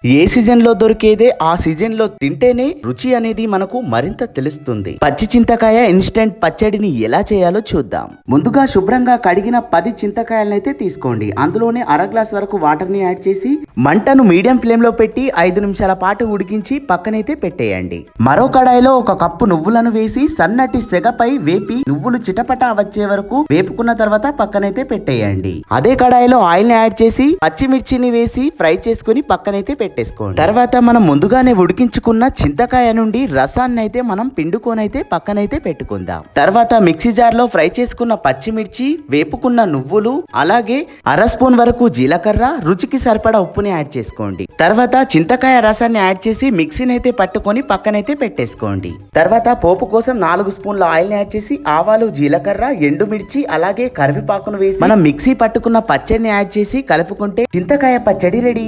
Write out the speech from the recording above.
ఏ season లో దొరికేదే ఆ season లో తింటేనే రుచి అనేది మనకు మరింత తెలుస్తుంది. పచ్చి చింతకాయ ఇన్స్టెంట్ పచ్చడిని ఎలా చేయాలో చూద్దాం. ముందుగా శుభ్రంగా కడిగిన 10 చింతకాయలనైతే తీసుకోండి. అందులోనే అర గ్లాస్ వరకు వాటర్ ని యాడ్ చేసి మంటను మీడియం ఫ్లేమ్ లో పెట్టి 5 నిమిషాల పాటు ఉడికించి పక్కనైతే పెట్టేయండి. మరో కడాయిలో 1 కప్పు నువ్వులను వేసి సన్నటి సెగపై వేపి నువ్వులు చిటపటా వచ్చే వరకు వేపుకున్న తర్వాత పక్కనైతే పెట్టేయండి. అదే కడాయిలో ఆయిల్ ని యాడ్ చేసి పచ్చిమిర్చిని వేసి ఫ్రై చేసుకుని పక్కనైతే పెట్టేసుకోండి. తర్వాత మనం ముందుగానే ఉడికించుకున్న చింతకాయ నుండి రసాన్ని అయితే మనం పిండుకొనైతే పక్కనైతే పెట్టుకుందాం. తర్వాత మిక్సీ జార్ లో ఫ్రై చేసుకున్న పచ్చిమిర్చి, వేపుకున్న నువ్వులు, అలాగే అర స్పూన్ వరకు జీలకర్ర, రుచికి సరిపడా ఉప్పుని యాడ్ చేసుకోండి. తర్వాత చింతకాయ రసాన్ని యాడ్ చేసి మిక్సీని అయితే పట్టుకొని పక్కనైతే పెట్టేసుకోండి. తర్వాత పోపు కోసం 4 స్పూన్ల ఆయిల్ ని యాడ్ చేసి ఆవాలు, జీలకర్ర, ఎండుమిర్చి, అలాగే కరివేపాకును వేసి మనం మిక్సీ పట్టుకున్న పచ్చడిని యాడ్ చేసి కలుపుకుంటే చింతకాయ పచ్చడి రెడీ.